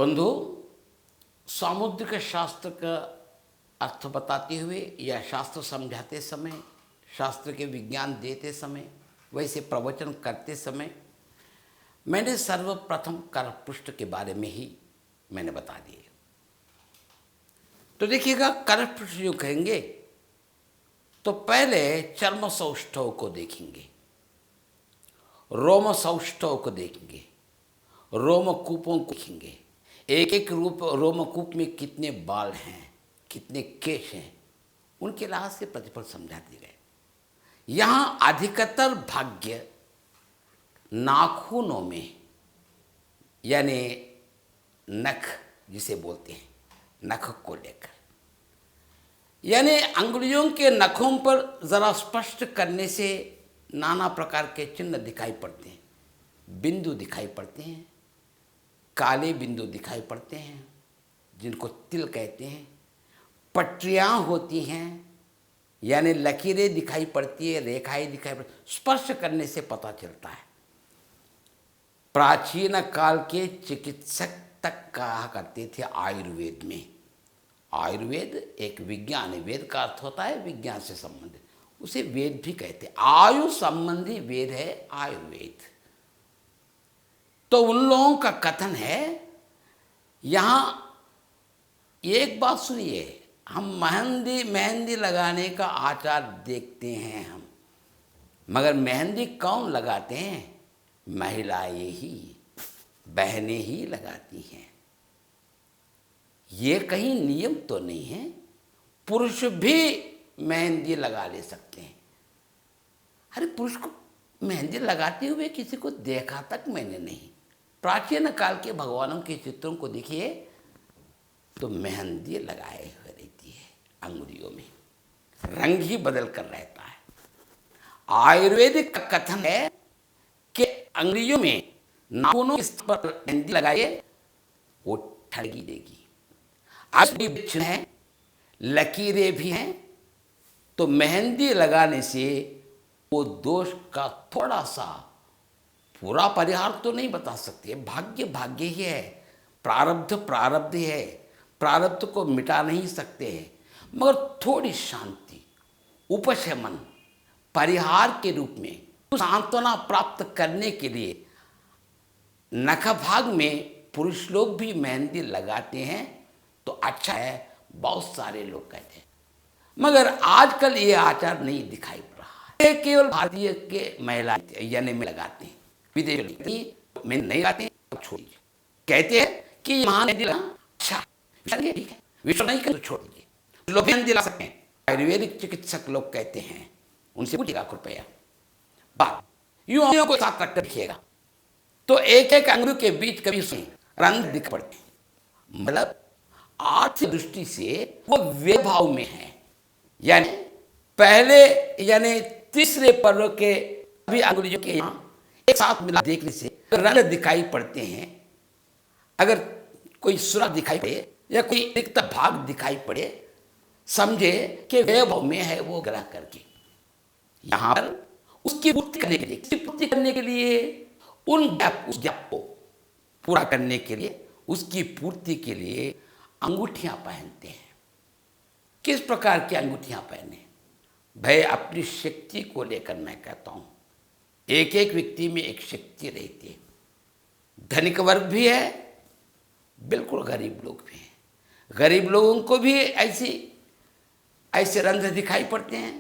बंधु, सामुद्रिक शास्त्र का अर्थ बताते हुए या शास्त्र समझाते समय, शास्त्र के विज्ञान देते समय, वैसे प्रवचन करते समय मैंने सर्वप्रथम करपृष्ठ के बारे में ही मैंने बता दिए। तो देखिएगा, करपृष्ठ जो कहेंगे तो पहले चर्म सौष्ठव को देखेंगे, रोम सौष्ठव को देखेंगे, रोमकूपों को देखेंगे। एक एक रूप रोमकूप में कितने बाल हैं, कितने केश हैं, उनके लिहाज से प्रतिफल समझाते गए। यहाँ अधिकतर भाग्य नाखूनों में, यानी नख जिसे बोलते हैं, नख को लेकर, यानी अंगुलियों के नखों पर जरा स्पष्ट करने से नाना प्रकार के चिन्ह दिखाई पड़ते हैं, बिंदु दिखाई पड़ते हैं, काले बिंदु दिखाई पड़ते हैं जिनको तिल कहते हैं, पटरियाँ होती हैं यानी लकीरें दिखाई पड़ती है, रेखाएं दिखाई पड़ती, स्पर्श करने से पता चलता है। प्राचीन काल के चिकित्सक तक कहा करते थे आयुर्वेद में, आयुर्वेद एक विज्ञान है, वेद का अर्थ होता है विज्ञान से संबंधित, उसे वेद भी कहते हैं, आयु संबंधी वेद है आयुर्वेद। तो उन लोगों का कथन है, यहाँ एक बात सुनिए, हम मेहंदी लगाने का आचार देखते हैं हम, मगर मेहंदी कौन लगाते हैं? महिलाएं ही, बहनें ही लगाती हैं। ये कहीं नियम तो नहीं है, पुरुष भी मेहंदी लगा ले सकते हैं। अरे पुरुष को मेहंदी लगाते हुए किसी को देखा तक मैंने नहीं। प्राचीन काल के भगवानों के चित्रों को देखिए तो मेहंदी लगाए हुए रहती है, अंगुलियों में रंग ही बदल कर रहता है। आयुर्वेदिक का कथन है कि अंगुलियों में नाखूनों के स्थान पर मेहंदी लगाइए, वो ठगी देगी। आज भी चिन्ह है, लकीरें भी हैं, तो मेहंदी लगाने से वो दोष का थोड़ा सा, पूरा परिहार तो नहीं बता सकते, भाग्य भाग्य ही है, प्रारब्ध प्रारब्ध है, प्रारब्ध को मिटा नहीं सकते हैं, मगर थोड़ी शांति, उपशमन, परिहार के रूप में सांत्वना प्राप्त करने के लिए नख भाग में पुरुष लोग भी मेहंदी लगाते हैं तो अच्छा है, बहुत सारे लोग कहते हैं। मगर आजकल ये आचार नहीं दिखाई पड़ रहा है, केवल भारतीय के महिला यानी में लगाते हैं, विदेशी में नहीं लगाते हैं, तो छोड़ दीजिए। कहते हैं कि यहाँ मेहंदी लगा, अच्छा ठीक है, विश्व नहीं कर तो छोड़ दीजिए, लोग मेहंदी लगा सकते हैं। आयुर्वेदिक चिकित्सक लोग कहते हैं, उनसे पूछिएगा कृपया, बात यूं को साथ रख रखिएगा तो एक एक अंगुली के बीच कभी रंग दिख पड़ते हैं, मतलब आर्थिक दृष्टि से वो वैभाव में है, यानी पहले यानी तीसरे पर्व के अभी अंगुलियों के यहाँ एक साथ मिला देखने से रंग दिखाई पड़ते हैं। अगर कोई सुराख दिखाई पड़े या कोई रिक्त भाग दिखाई पड़े, समझे कि वैभव में है वो ग्रह करके। यहाँ पर उसकी पूर्ति करने के लिए उस गैप को पूरा करने के लिए, उसकी पूर्ति के लिए अंगूठियां पहनते हैं। किस प्रकार की अंगूठियां पहने? भाई अपनी शक्ति को लेकर मैं कहता हूं, एक एक व्यक्ति में एक शक्ति रहती है। धनिक वर्ग भी है, बिल्कुल गरीब लोग भी हैं। गरीब लोगों को भी ऐसे रंध्र दिखाई पड़ते हैं,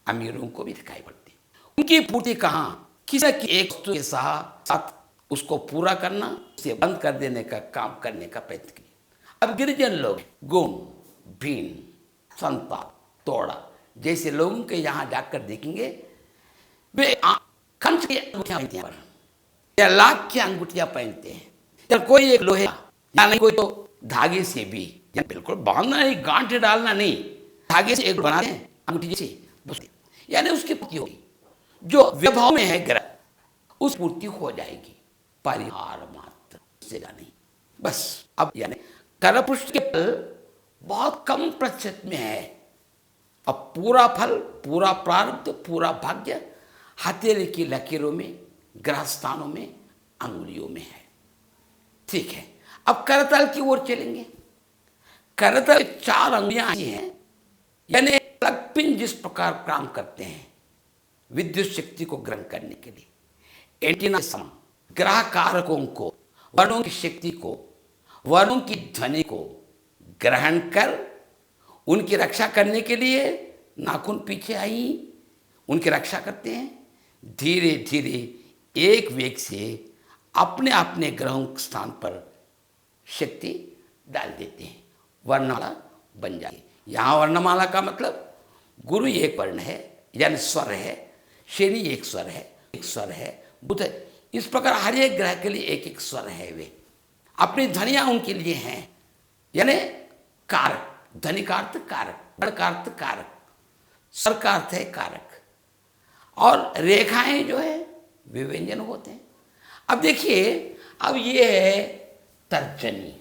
अमीरों को भी दिखाई पड़ते हैं। उनकी पूर्ति कहाँ? किसी की एक वस्तु के साथ उसको पूरा करना, उसे बंद कर देने का काम करने का प्रयत्न किया। अब गिरिजन लोग गोंड, भीन, संता, तोड़ा जैसे लोगों के यहाँ जाकर देखेंगे, वे कंच की अंगूठियां पहनते हैं या लाख की अंगूठियां पहनते हैं, या कोई एक लोहे या नहीं कोई तो धागे से भी, या बिल्कुल बांधना नहीं, गांठ डालना नहीं, धागे से एक बनाते हैं अंगूठी से, यानी उसकी पूर्ति होगी। जो वैभव में है ग्रह, उस पूर्ति हो जाएगी, परिहार मात्र से नहीं, बस। अब यानी करपृष्ठ के फल बहुत कम प्रतिशत में है, अब पूरा फल, पूरा प्रारब्ध, पूरा भाग्य हथेली की लकीरों में, ग्रह स्थानों में, अंगुलियों में है। ठीक है, अब करतल की ओर चलेंगे। करतल 4 अंगुलियां हैं, यानी प्लग पिन जिस प्रकार काम करते हैं विद्युत शक्ति को ग्रहण करने के लिए, एंटीना सम ग्रह कारकों को, वर्णों की शक्ति को, वर्णों की ध्वनि को ग्रहण कर उनकी रक्षा करने के लिए नाखून पीछे आई उनकी रक्षा करते हैं। धीरे धीरे एक वेग से अपने अपने ग्रहों के स्थान पर शक्ति डाल देते हैं, वर्णमाला बन जाती है। यहाँ वर्णमाला का मतलब गुरु एक वर्ण है यानी स्वर है, शनि एक स्वर है, बुध है। इस प्रकार हर एक ग्रह के लिए एक एक स्वर है, वे अपनी ध्वनियाँ उनके लिए हैं, यानी कारक। ध्वनि का अर्थ कारक, वर्ण का अर्थ कारक, स्वर का अर्थ है कारक, और रेखाएं जो है वे व्यंजन होते हैं। अब देखिए, अब ये है तर्जनी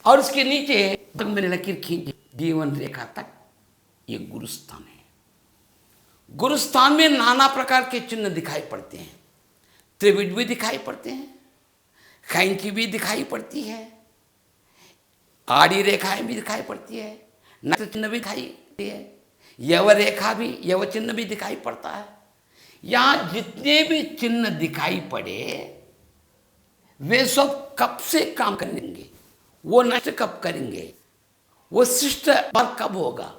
और इसके नीचे तक मैंने लकीर खींची जीवन रेखा तक, ये गुरुस्थान है। गुरुस्थान में नाना प्रकार के चिन्ह दिखाई पड़ते हैं, त्रिभुज भी दिखाई पड़ते हैं, खैंची भी दिखाई पड़ती है, आड़ी रेखाएं भी दिखाई पड़ती है, नक्ष चिन्ह भी दिखाई पड़ती है, यव रेखा भी, यव चिन्ह भी दिखाई पड़ता है। यहां जितने भी चिन्ह दिखाई पड़े वे सब कब से काम करेंगे, वो नष्ट कब करेंगे, वो शिष्ट पर कब होगा,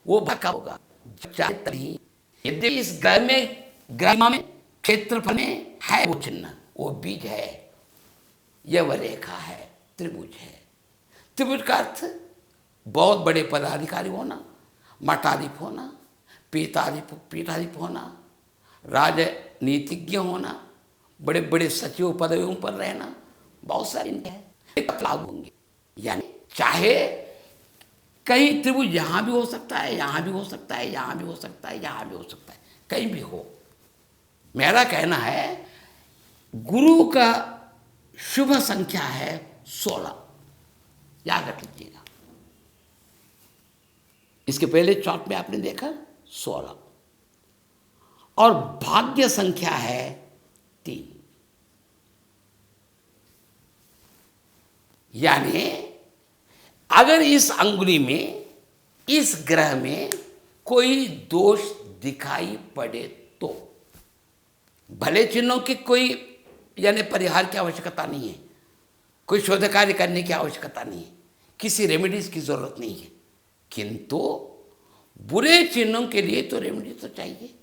वो भर कब होगा, चाहे तभी। यदि इस ग्रह में, ग्रह में, क्षेत्रफल में है वो चिन्ह, वो बीज है, यह रेखा है, त्रिभुज है। त्रिभुज का अर्थ बहुत बड़े पदाधिकारी होना, मठाधिप होना, पीठाधिप होना, राजनीतिज्ञ होना, बड़े बड़े सचिव पदवियों पर रहना, बहुत सारे लाभ होंगे। यानी चाहे कहीं त्रिभुज यहाँ भी हो सकता है, यहाँ भी हो सकता है, यहाँ भी हो सकता है, यहाँ भी हो सकता है, कहीं भी हो। मेरा कहना है गुरु का शुभ संख्या है 16, याद रख लीजिएगा। इसके पहले चार्ट में आपने देखा 16, और भाग्य संख्या है 3। यानी अगर इस अंगुली में, इस ग्रह में कोई दोष दिखाई पड़े तो भले चिन्हों की कोई यानी परिहार की आवश्यकता नहीं है, कोई शोध कार्य करने की आवश्यकता नहीं है, किसी रेमेडीज की जरूरत नहीं है, किंतु बुरे चिन्हों के लिए तो रेमेडी तो चाहिए।